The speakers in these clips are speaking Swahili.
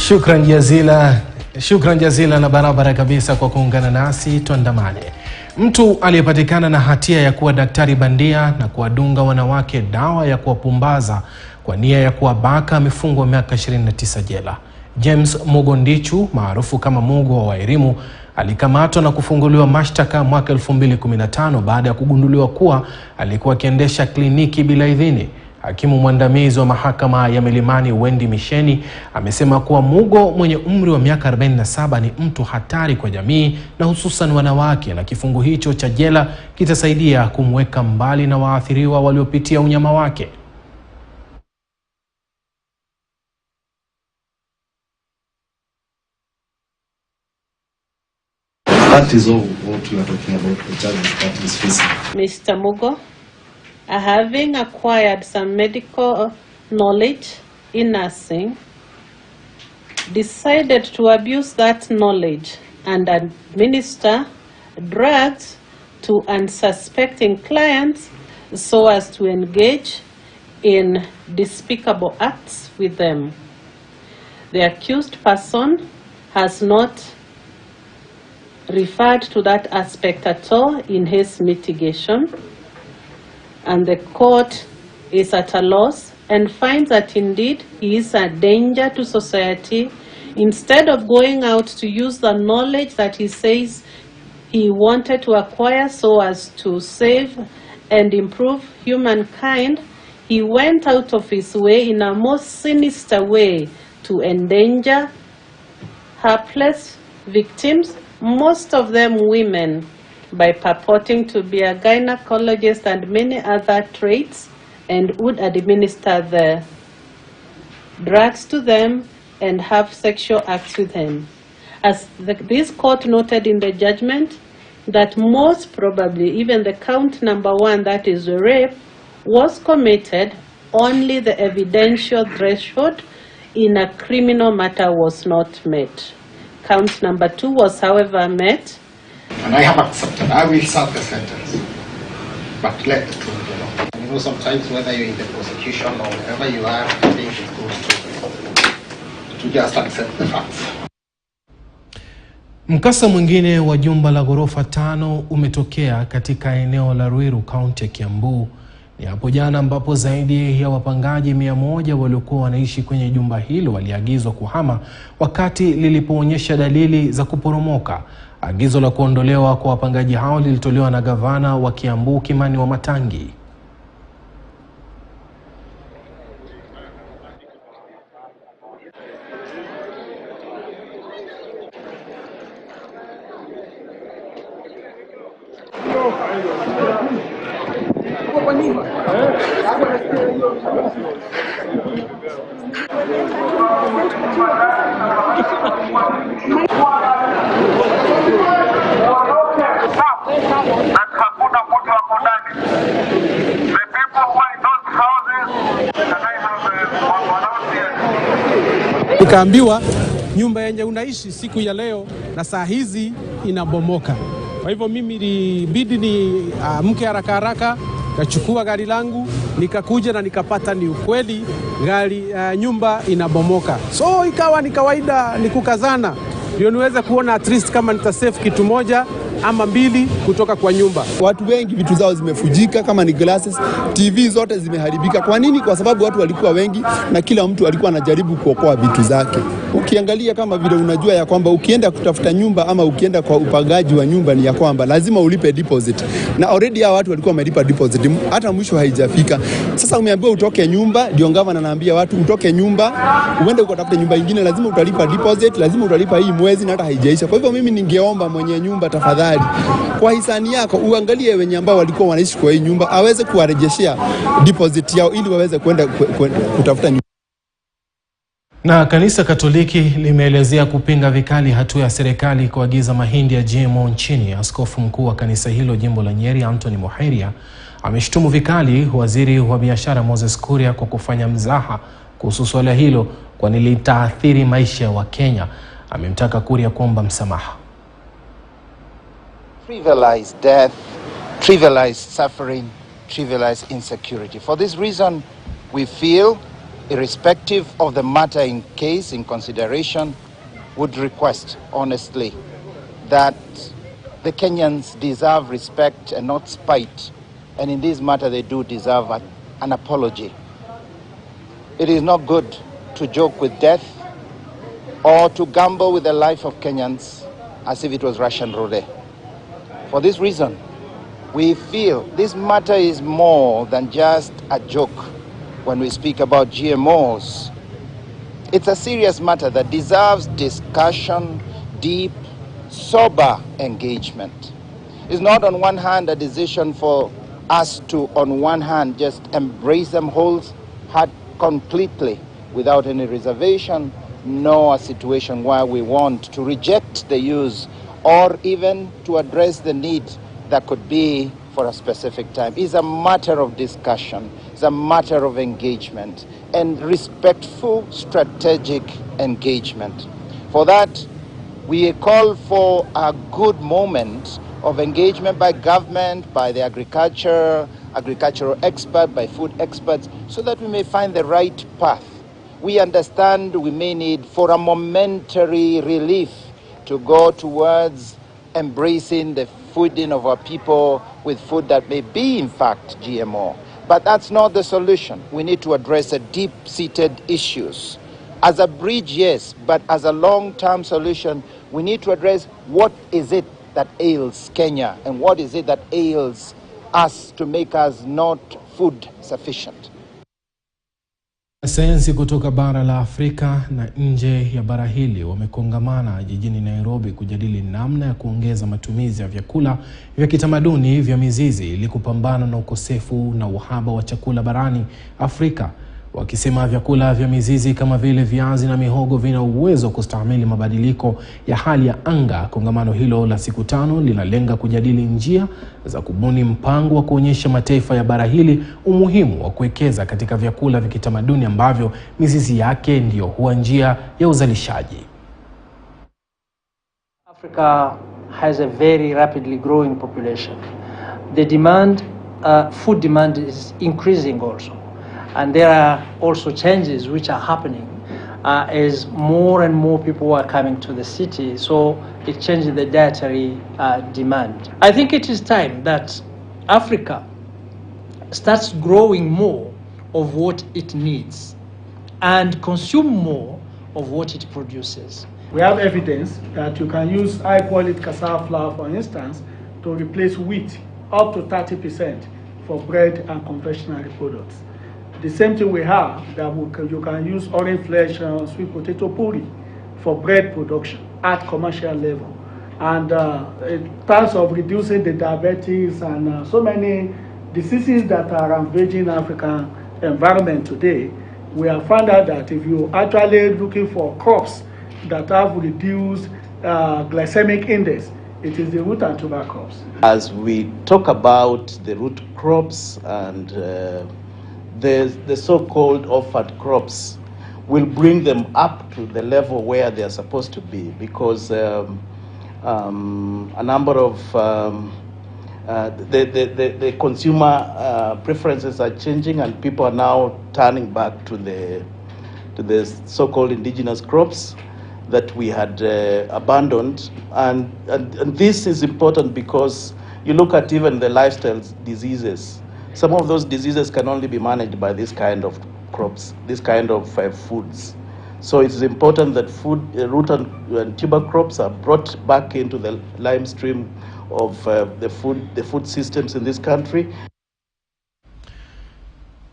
Shukran jazila na barabara kabisa kwa kuungana nasi. Tuandamane. Mtu aliyepatikana na hatia ya kuwa daktari bandia na kuwadunga wanawake dawa ya kuwapumbaza kwa nia ya kuwabaka amefungwa miaka 29 jela. James Mugondichu maarufu kama Mugo Wa Wairimu alikamatwa na kufunguliwa mashtaka mwaka 2015 baada ya kugunduliwa kuwa alikuwa akiendesha kliniki bila idhini. Hakimu mwandamizi wa mahakama ya Milimani Wendy Misheni amesema kuwa Mugo mwenye umri wa miaka 47 ni mtu hatari kwa jamii na hususan wanawake, na kifungu hicho cha jela kitasaidia kumweka mbali na waathiriwa waliopitia unyama wake. That is all what we are talking about, the charges that is facing. Mr. Mugo, having acquired some medical knowledge in nursing, decided to abuse that knowledge and administer drugs to unsuspecting clients so as to engage in despicable acts with them. The accused person has not referred to that aspect at all in his mitigation, and the court is at a loss and finds that indeed he is a danger to society. Instead of going out to use the knowledge that he says he wanted to acquire so as to save and improve humankind, he went out of his way in a most sinister way to endanger helpless victims, most of them women, by purporting to be a gynecologist and many other traits, and would administer the drugs to them and have sexual acts with them. As this court noted in the judgment, that most probably even the count number 1, that is rape, was committed, only the evidential threshold in a criminal matter was not met. Count number 2 was, however, met. And I have accepted. I will serve the sentence. But let the truth be known. You know, sometimes whether you're in the prosecution or wherever you are, I think it's good to just accept the facts. Mkasa mwingine wa jumba la ghorofa 5 umetokea katika eneo la Ruiru, kaunti ya Kiambu. Ni hapo jana ambapo zaidi ya wapangaji 100 waliokuwa wanaishi kwenye jumba hilo waliagizwa kuhama wakati lilipoonyesha dalili za kuporomoka. Agizo la kuondolewa kwa wapangaji hao lilitolewa na gavana wa Kiambu, Kimani Wamatangi. Nikaambiwa nyumba yenye unaishi siku ya leo na saa hizi inabomoka. Kwa hivyo mimi ilibidi ni mke haraka kachukua gari langu, nikakuja na nikapata ni ukweli nyumba inabomoka. So ikawa ni kawaida, ni kukazana ndio niweze kuona at least kama nitasave kitu moja ama 2 kutoka kwa nyumba. Watu wengi vitu zao zimefujika, kama ni glasses, TV zote zimeharibika. Kwa nini? Kwa sababu watu walikuwa wengi na kila mtu alikuwa anajaribu kuokoa vitu zake. Ukiangalia kama vile unajua ya kwamba ukienda kutafuta nyumba ama ukienda kwa upangaji wa nyumba ni ya kwamba lazima ulipe deposit. Na already hao watu walikuwa wamelipa deposit, hata mwisho haijafika. Sasa umeambiwa utoke nyumba, ndio gavana anaambia watu utoke nyumba, uende ukatafute nyumba nyingine, lazima utalipa deposit, lazima utalipa hii mwezi na hata haijaisha. Kwa hivyo mimi ningeomba mwenye nyumba tafadhali, kwa hisani yako uangalie wenye ambao walikuwa wanaishi kwa hii nyumba aweze kuwarejeshea deposit yao ili waweze kwenda kutafuta nyumba. Na kanisa Katoliki limeelezea kupinga vikali hatua ya serikali kuagiza mahindi ya GMO nchini. Askofu mkuu wa kanisa hilo jimbo la Nyeri, Anthony Muhairia, ameshtumu vikali waziri wa biashara Moses Kuria kwa kufanya mzaha kuhusu swala hilo kwani litaathiri maisha ya Wakenya. Amemtaka Kuria kuomba msamaha. Trivialize death, trivialize suffering, trivialize insecurity. For this reason, we feel irrespective of the matter in case, in consideration, would request, honestly, that the Kenyans deserve respect and not spite. And in this matter, they do deserve an apology. It is not good to joke with death or to gamble with the life of Kenyans as if it was Russian roulette. For this reason, we feel this matter is more than just a joke when we speak about GMOs. It's a serious matter that deserves discussion, deep, sober engagement. It's not on one hand a decision for us to, on one hand, just embrace them wholeheartedly, completely, without any reservation, nor a situation where we want to reject the use or even to address the need that could be for a specific time. It's a matter of discussion, it's a matter of engagement and respectful strategic engagement. For that, we call for a good moment of engagement by government, by the agricultural expert, by food experts, so that we may find the right path. We understand we may need for a momentary relief to go towards embracing the feeding of our people with food that may be, in fact, GMO. But that's not the solution. We need to address the deep-seated issues. As a bridge, yes, but as a long-term solution, we need to address what is it that ails Kenya and what is it that ails us to make us not food sufficient. Sayansi kutoka bara la Afrika na nje ya bara hili wamekongamana jijini Nairobi kujadili namna ya kuongeza matumizi ya vyakula vya kitamaduni vya mizizi ili kupambana na ukosefu na uhaba wa chakula barani Afrika. Wakisema vyakula vya mizizi kama vile viazi na mihogo vina uwezo kustahimili mabadiliko ya hali ya anga. Kongamano hilo la siku 5 linalenga kujadili njia za kubuni mpango wa kuonyesha mataifa ya bara hili umuhimu wa kuwekeza katika vyakula vya kitamaduni ambavyo mizizi yake ndiyo huwa njia ya uzalishaji. Africa has a very rapidly growing population. The demand, food demand is increasing also. And there are also changes which are happening as more and more people are coming to the city. So it changes the dietary demand. I think it is time that Africa starts growing more of what it needs and consume more of what it produces. We have evidence that you can use high-quality cassava flour, for instance, to replace wheat up to 30% for bread and confectionery products. The same thing we have, that you can use orange flesh and sweet potato puri for bread production at commercial level. And in terms of reducing the diabetes and so many diseases that are ravaging African environment today, we have found out that if you actually looking for crops that have reduced glycemic index, it is the root and tuber crops. As we talk about the root crops and the so-called offered crops, will bring them up to the level where they are supposed to be, because a number of the consumer preferences are changing, and people are now turning back to the so-called indigenous crops that we had abandoned, and this is important because you look at even the lifestyle diseases. Some of those diseases can only be managed by this kind of crops, this kind of foods. So it's important that root and tuber crops are brought back into the lime stream of the food systems in this country.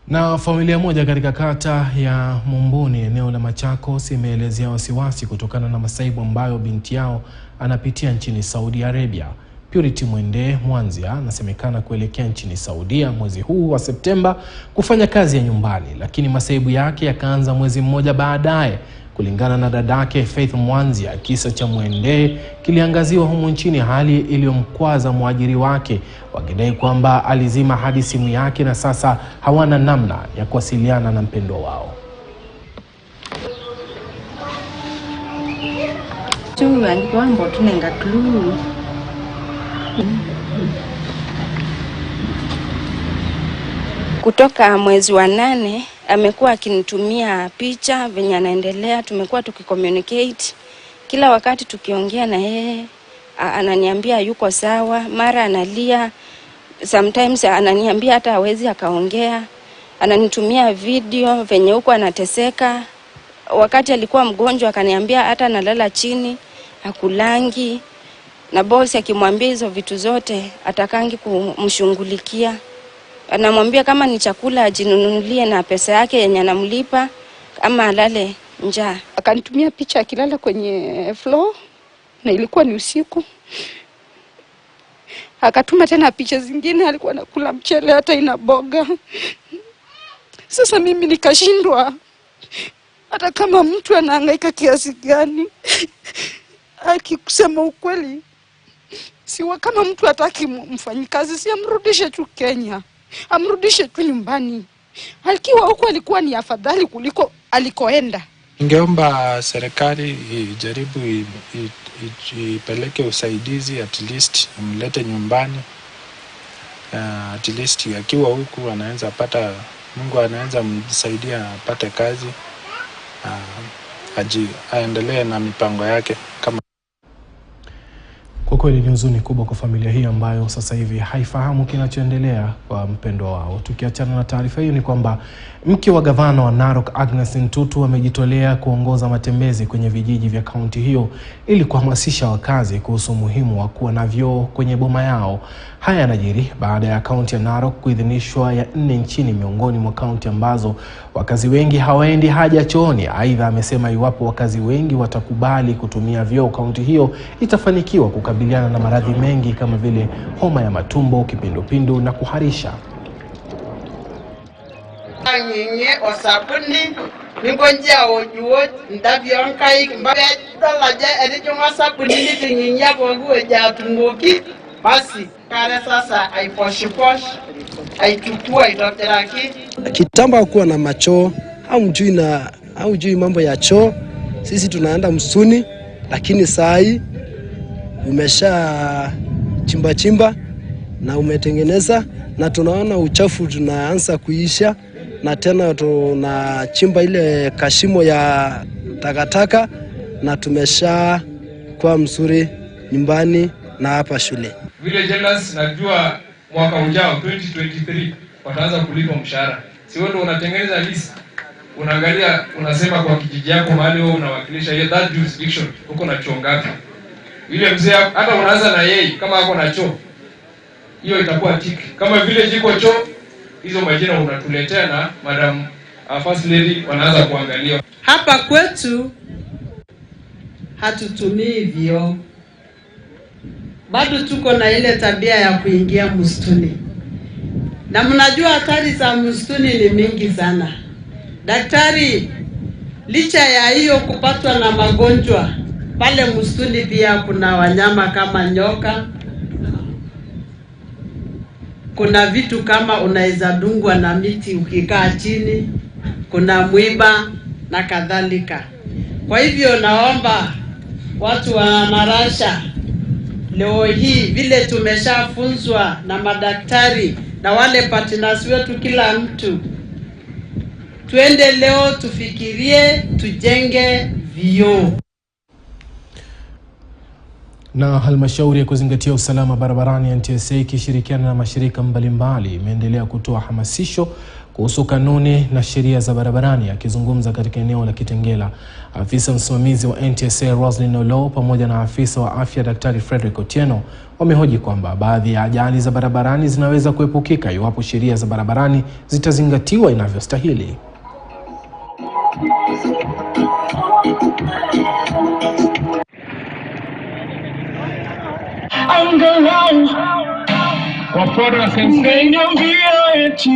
Na familia moja katika kata ya Mumbuni eneo la Machakos imeelezea wasiwasi kutokana na masaibu ambayo binti yao anapitia nchini Saudi Arabia. Purity Mwende Mwanzia anasemekana kuelekea nchini Saudia mwezi huu wa Septemba kufanya kazi ya nyumbani, lakini masaibu yake yakaanza mwezi mmoja baadaye. Kulingana na dadake Faith Mwanzia, kisa cha Mwende kiliangaziwa humu nchini, hali iliyomkwaza mwajiri wake, wakidai kwamba alizima hadi simu yake na sasa hawana namna ya kuwasiliana na mpendwa wao. Kutoka mwezi wa 8 amekuwa akinitumia picha venye anaendelea, tumekuwa tukicommunicate kila wakati, tukiongea na yeye ananiambia yuko sawa, mara analia, sometimes ananiambia hata hawezi akaongea, ananitumia video venye huko anateseka. Wakati alikuwa mgonjwa akaniambia hata analala chini, hakulangi, na boss akimwambia hizo vitu zote atakangi kumshughulikia. Anamwambia kama ni chakula ajinunulie na pesa yake yenye anamlipa, ama alale njaa. Akanitumia picha akilala kwenye floor na ilikuwa ni usiku. Akatuma tena picha zingine alikuwa anakula mchele hata ina boga. Sasa mimi nikashindwa, hata kama mtu anahangaika kiasi gani, akikusema ukweli, siwa kama mtu hataki mfanyikazi, si amrudishe tu Kenya, amrudishe tu nyumbani. Alikiwa huko alikuwa ni afadhali kuliko alikoenda. Ningeomba serikali ijaribu ipeleke usaidizi, at least mlete nyumbani. At least akiwa huku anaweza pata, Mungu anaweza msaidia apate kazi, aendelee na mipango yake. Kama kwa kweli ni huzuni kubwa kwa familia hii ambayo sasa hivi haifahamu kinachoendelea kwa mpendwa wao. Tukiachana na taarifa hiyo, ni kwamba mke wa gavana wa Narok Agnes Ntutu amejitolea kuongoza matembezi kwenye vijiji vya kaunti hiyo ili kuhamasisha wakazi kuhusu umuhimu wa kuwa na vyoo kwenye boma yao. Haya yanajiri baada ya kaunti ya Narok kuidhinishwa ya 4 nchini miongoni mwa kaunti ambazo wakazi wengi hawaendi haja chooni. Aidha, amesema iwapo wakazi wengi watakubali kutumia vyoo, kaunti hiyo itafanikiwa kukabiliana na maradhi mengi kama vile homa ya matumbo, kipindupindu na kuharisha. Nyinyi osabuni ningonja ojuo ndavyo nkai mbabe dolaje elijonga sabuni nitinyinya bongu eja tungoki basi kare sasa aiposhiposh aichukua idoteraki. Kitamba kuwa na macho au jui mambo ya choo, sisi tunaenda msuni, lakini sai umesha chimba na umetengeneza na tunaona uchafu tunaanza kuisha, na tena tunachimba ile kashimo ya takataka na tumesha kwa mzuri nyumbani na hapa shule. Vile jealous najua mwaka ujao 2023 wataanza kulipa mshahara. Si wewe ndio unatengeneza list, unaangalia, unasema kwa kijiji yako mahali wewe unawakilisha hiyo that jurisdiction uko na choo ngapi. Vile mzee hata unaanza na yeye kama ako na choo, hiyo itakuwa tick. Kama vile jiko choo, hizo majina unatuletea na madam first lady wanaanza kuangalia. Hapa kwetu hatutumii vyoo. Bado tuko na ile tabia ya kuingia msituni. Na mnajua hatari za msituni ni mingi sana. Daktari, licha ya hiyo kupatwa na magonjwa, pale msituni pia kuna wanyama kama nyoka. Kuna vitu kama unaweza dungwa na miti ukikaa chini, kuna mwiba na kadhalika. Kwa hivyo naomba watu wa Marasha, leo hii vile tumeshafunzwa na madaktari na wale partners wetu, kila mtu tuende leo tufikirie tujenge vyoo. Na halmashauri ya kuzingatia usalama barabarani NTSA ikishirikiana na mashirika mbalimbali imeendelea kutoa hamasisho kuhusu kanuni na sheria za barabarani. Akizungumza katika eneo la Kitengela, afisa msimamizi wa NTSA Roslyn Olo pamoja na afisa wa afya Daktari Frederick Otieno wamehoji kwamba baadhi ya ajali za barabarani zinaweza kuepukika iwapo sheria za barabarani zitazingatiwa inavyostahili. Wapora sensei nyambia eti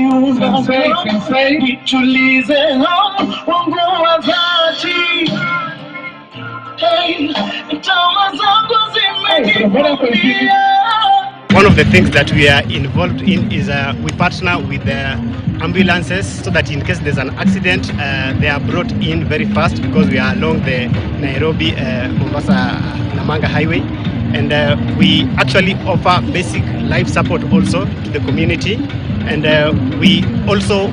sensei tulize wangu wa dhati. Hey, tawa zangu zimekimbia. One of the things that we are involved in is we partner with the ambulances so that in case there's an accident, they are brought in very fast because we are along the Nairobi Mombasa Namanga highway. And we actually offer basic life support also to the community. And we also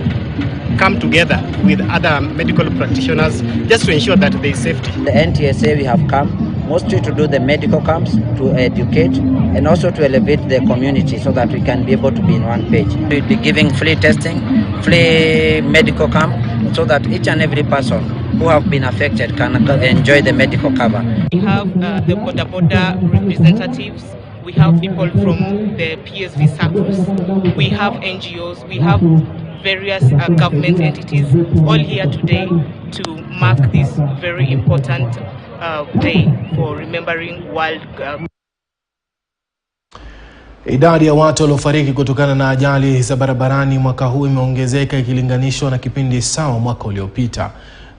come together with other medical practitioners just to ensure that there is safety. The NTSA, we have come mostly to do the medical camps, to educate, and also to elevate the community so that we can be able to be in one page. We'll be giving free testing, free medical camp, so that each and every person who have been affected can enjoy the medical cover. We have the border representatives, we have people from the PSV circles, we have NGOs, we have various government entities all here today to mark this very important day for remembering World Idadi ya watu waliofariki kutokana na ajali za barabarani mwaka huu imeongezeka ikilinganishwa na kipindi sawa mwaka uliopita.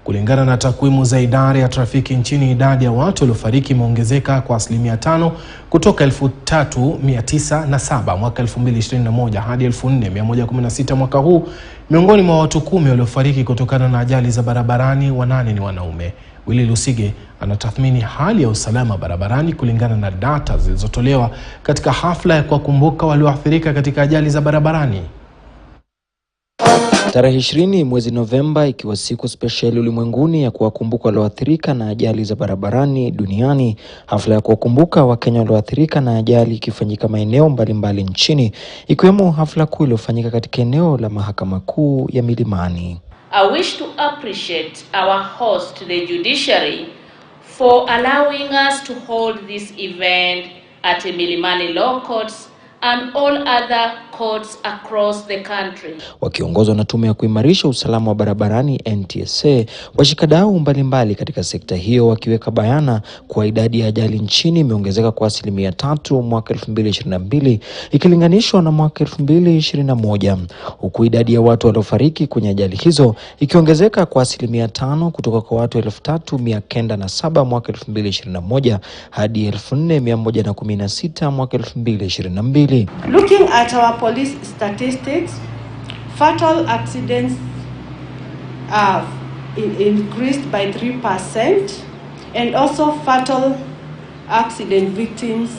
Kulingana na takwimu za idara ya trafiki nchini, idadi ya watu waliofariki imeongezeka kwa 5% kutoka 3,907 mwaka 2021 hadi 4,116 mwaka huu. Miongoni mwa watu 10 waliofariki kutokana na ajali za barabarani, 8 ni wanaume. Willy Lusige anatathmini hali ya usalama barabarani kulingana na data zilizotolewa katika hafla ya kuwakumbuka walioathirika katika ajali za barabarani. Tarehe 20 mwezi Novemba, ikiwa siku speciali ulimwenguni ya kuwakumbuka walioathirika na ajali za barabarani duniani, hafla ya kuwakumbuka Wakenya walioathirika na ajali ikifanyika maeneo mbalimbali nchini, ikiwemo hafla kuu iliyofanyika katika eneo la Mahakama Kuu ya Milimani. I wish to appreciate our host, the judiciary, for allowing us to hold this event at the Milimani Law Courts and all other courts across the country. Wakiongozwa na tume ya kuimarisha usalama wa barabarani NTSA, washikadau mbalimbali katika sekta hiyo wakiweka bayana kwa idadi ya ajali nchini imeongezeka kwa 3% mwaka 2022 ikilinganishwa na mwaka 2021, huku idadi ya watu waliofariki kwenye ajali hizo ikiongezeka kwa 5% kutoka kwa watu 3,907 mwaka 2021 hadi 4,116 mwaka 2022. Looking at our police statistics, fatal accidents have increased by 3%, and also fatal accident victims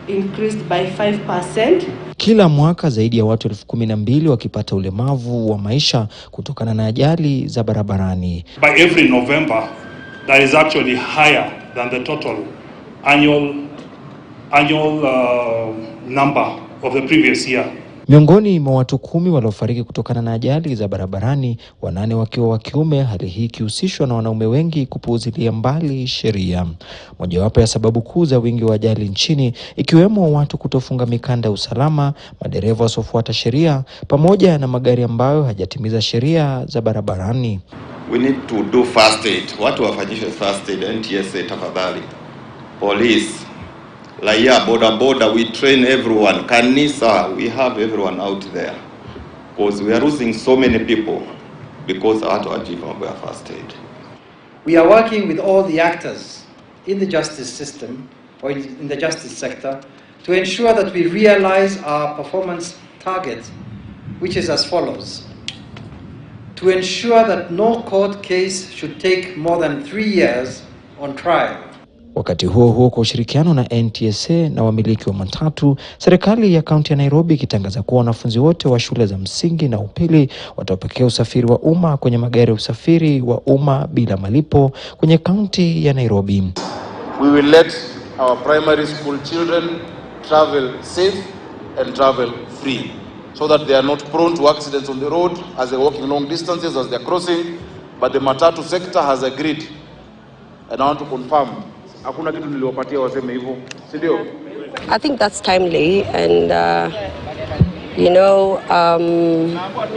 increased by 5%. Kila mwaka zaidi ya watu 12,000 wakipata ulemavu wa maisha kutokana na ajali za barabarani. By every November, that is actually higher than the total annual number of the previous year. Miongoni mwa watu 10 waliofariki kutokana na ajali za barabarani, 8 wakiwa wa kiume, hali hii ikihusishwa na wanaume wengi kupuuzilia mbali sheria. Mojawapo ya sababu kuu za wingi wa ajali nchini ikiwemo watu kutofunga mikanda ya usalama, madereva wasiofuata sheria, pamoja na magari ambayo hajatimiza sheria za barabarani. We need to do first aid. Watu wafanyishwe first aid. NTSA tafadhali. Police, Laia, boda, we train everyone. Kanisa, we have everyone out there. Because we are losing so many people because watu wajifanya first aid. We are working with all the actors in the justice system or in the justice sector to ensure that we realize our performance target, which is as follows. To ensure that no court case should take more than 3 years on trial. Wakati huo kwa ushirikiano na NTSA na wamiliki wa matatu, serikali ya kaunti ya Nairobi ikitangaza kuwa wanafunzi wote wa shule za msingi na upili watapokea usafiri wa umma kwenye magari ya usafiri wa umma bila malipo kwenye kaunti ya Nairobi. We will let our primary school children travel safe and travel free, so that they are not prone to accidents on the road as they're walking long distances as they're crossing. But the matatu sector has agreed, and I want to confirm, hakuna kitu niliwapatia waseme hivyo, si ndio? I think that's timely, and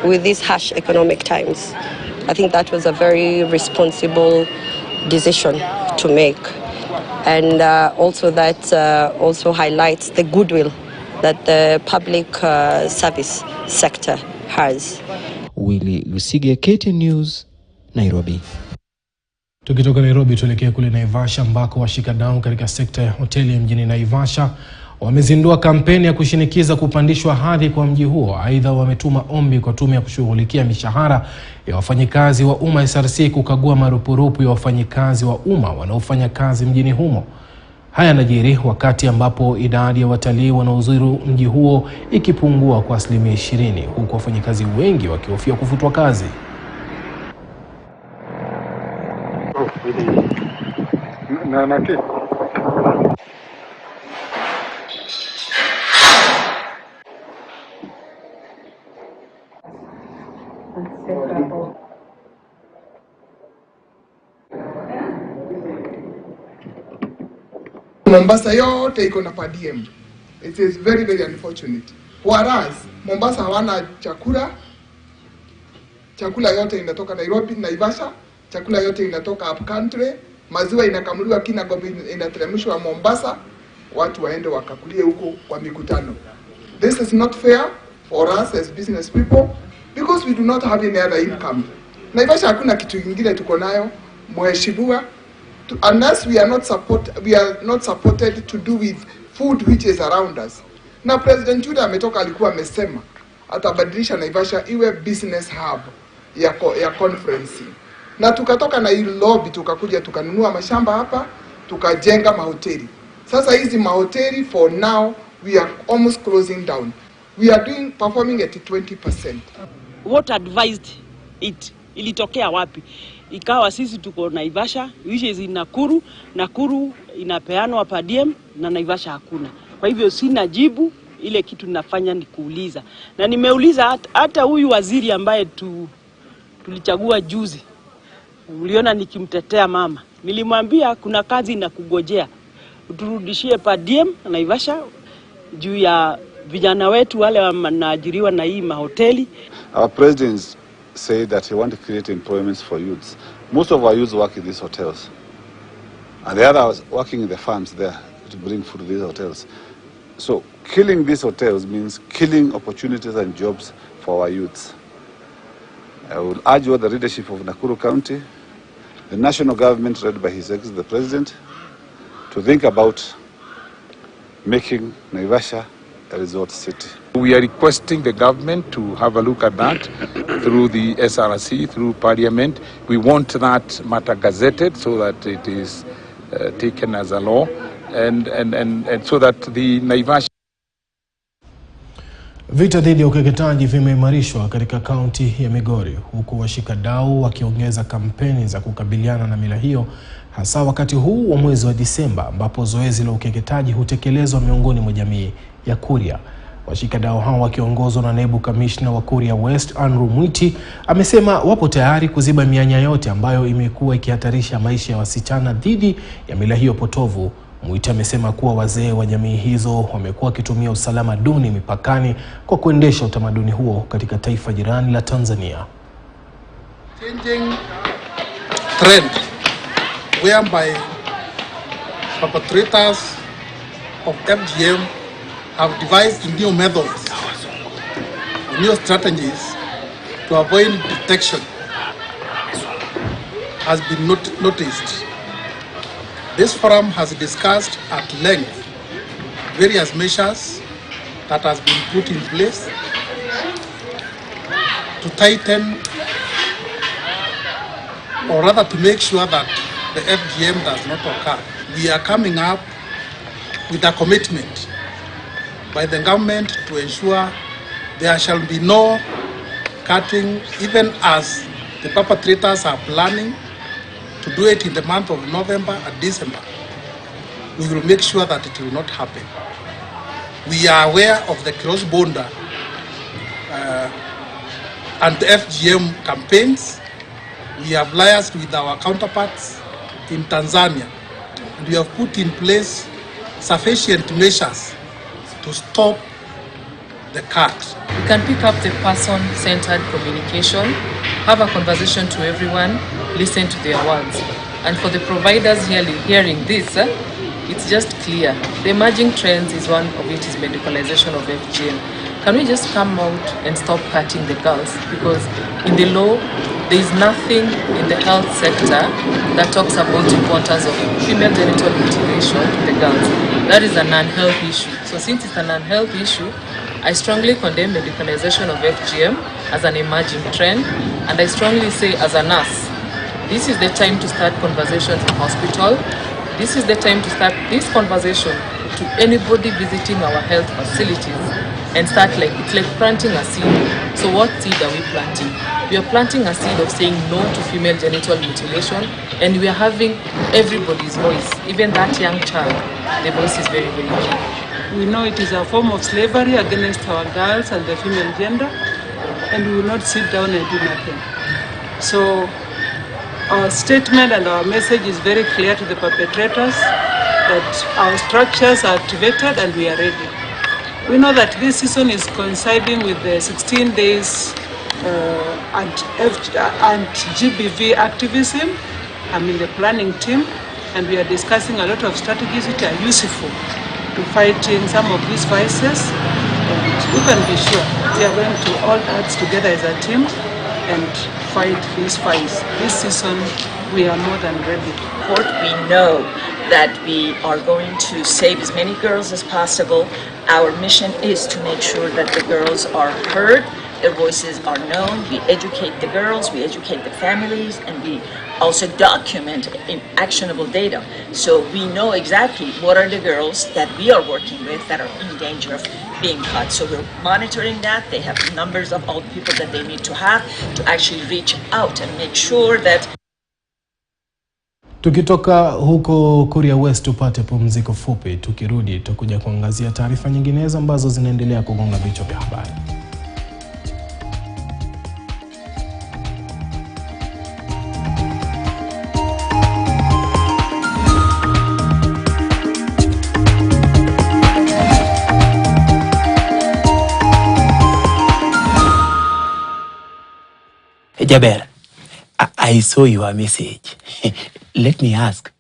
with these harsh economic times, I think that was a very responsible decision to make, and also that also highlights the goodwill that the public service sector has. Willy Lusige, KTN News, Nairobi. Tukitoka Nairobi tuelekea kule Naivasha ambako washikadau katika sekta ya hoteli mjini Naivasha wamezindua kampeni ya kushinikiza kupandishwa hadhi kwa mji huo. Aidha wametuma ombi kwa tume ya kushughulikia mishahara ya wafanyikazi wa umma SRC kukagua marupurupu ya wafanyikazi wa umma wanaofanya kazi mjini humo. Haya yanajiri wakati ambapo idadi ya watalii wanaozuru mji huo ikipungua kwa 20%, huku wafanyikazi wengi wakihofia kufutwa kazi. Mombasa yote iko na per diem. It is very, very unfortunate. Whereas Mombasa hawana chakula. Chakula yote inatoka Nairobi, Naivasha. Chakula yote inatoka up country. Maziwa inakamuliwa Kinangop, inateremshwa Mombasa. Watu waende wakakulie huko kwa mikutano. This is not fair for us as business people because we do not have any other income. Naivasha hakuna kitu kingine tuko nayo, mheshimiwa. Unless we are not supported to do with food which is around us. Na President Juda ametoka alikuwa amesema atabadilisha Naivasha iwe business hub ya conference. Na tukatoka na hilo lobby tukakuja tukanunua mashamba hapa, tukajenga mahoteli. Sasa hizi mahoteli for now we are almost closing down. We are performing at 20%. What advised it? Ilitokea wapi? Ikawa sisi tuko Naivasha, which is in Nakuru. Nakuru inapeanwa per diem na Naivasha hakuna. Kwa hivyo sina jibu, ile kitu ninafanya ni kuuliza. Na nimeuliza hata huyu waziri ambaye tulichagua juzi. Uliona nikimtetea mama. Nilimwambia kuna kazi inakugojea. Uturudishie per diem na Naivasha juu ya vijana wetu wale wanaajiriwa na hii mahoteli. Our presidents say that he want to create employments for youths. Most of our youths work in these hotels. And the others working in the farms there to bring food to these hotels. So killing these hotels means killing opportunities and jobs for our youths. I will urge all the leadership of Nakuru County, the national government led by His Excellency the President, to think about making Naivasha a resort city. We are requesting the government to have a look at that through the SRC, through Parliament. We want that matter gazetted so that it is taken as a law and so that the Naivasha. Vita dhidi ya ukeketaji vimeimarishwa katika kaunti ya Migori, huku washikadau wakiongeza kampeni za kukabiliana na mila hiyo, hasa wakati huu wa mwezi wa Disemba ambapo zoezi la ukeketaji hutekelezwa miongoni mwa jamii ya Kuria. Washikadau hao wakiongozwa na naibu kamishna wa Kuria West Andrew Mwiti amesema wapo tayari kuziba mianya yote ambayo imekuwa ikihatarisha maisha ya wasichana dhidi ya mila hiyo potovu. Mwiti amesema kuwa wazee wa jamii hizo wamekuwa wakitumia usalama duni mipakani kwa kuendesha utamaduni huo katika taifa jirani la Tanzania. Changing trend whereby perpetrators of FGM have devised new methods, new strategies to avoid detection has been noticed. This forum has discussed at length various measures that has been put in place to tighten, or rather to make sure that the FGM does not occur. We are coming up with a commitment by the government to ensure there shall be no cutting, even as the perpetrators are planning to do it in the month of November and December. We will make sure that it will not happen. We are aware of the cross-border and the FGM campaigns. We have liaised with our counterparts in Tanzania, and we have put in place sufficient measures to stop the cut. We can pick up the person-centered communication, have a conversation to everyone, listen to their words. And for the providers hearing this, it's just clear. The emerging trends is one of it is medicalization of FGM. Can we just come out and stop cutting the girls? Because in the law, there is nothing in the health sector that talks about the importance of female genital mutilation to the girls. That is an unhealth issue. So since it's an unhealth issue, I strongly condemn medicalization of FGM as an emerging trend, and I strongly say as a nurse, this is the time to start conversations in hospital. This is the time to start this conversation to anybody visiting our health facilities and start it's like planting a seed. So what seed are we planting? We are planting a seed of saying no to female genital mutilation, and we are having everybody's voice, even that young child. The voice is very, very key. We know it is a form of slavery against our girls and the female gender, and we will not sit down and do nothing. So our statement and our message is very clear to the perpetrators that our structures are activated and we are ready. We know that this season is coinciding with the 16 days anti-GBV activism. I'm in the planning team, and we are discussing a lot of strategies which are useful to fighting some of these vices. And you can be sure we are going to all act together as a team and fight these fights. This season, we are more than ready. We know that we are going to save as many girls as possible. Our mission is to make sure that the girls are heard, their voices are known, we educate the girls, we educate the families, and we also document in actionable data. So we know exactly what are the girls that we are working with that are in danger of being caught. So we're monitoring that. They have numbers of all the people that they need to have to actually reach out and make sure that. Tukitoka huko Kuria West tupate pumziko fupi, tukirudi tutakuja kuangazia taarifa nyinginezo ambazo zinaendelea kugonga vichwa vya habari. Jaber, I saw your message. Let me ask,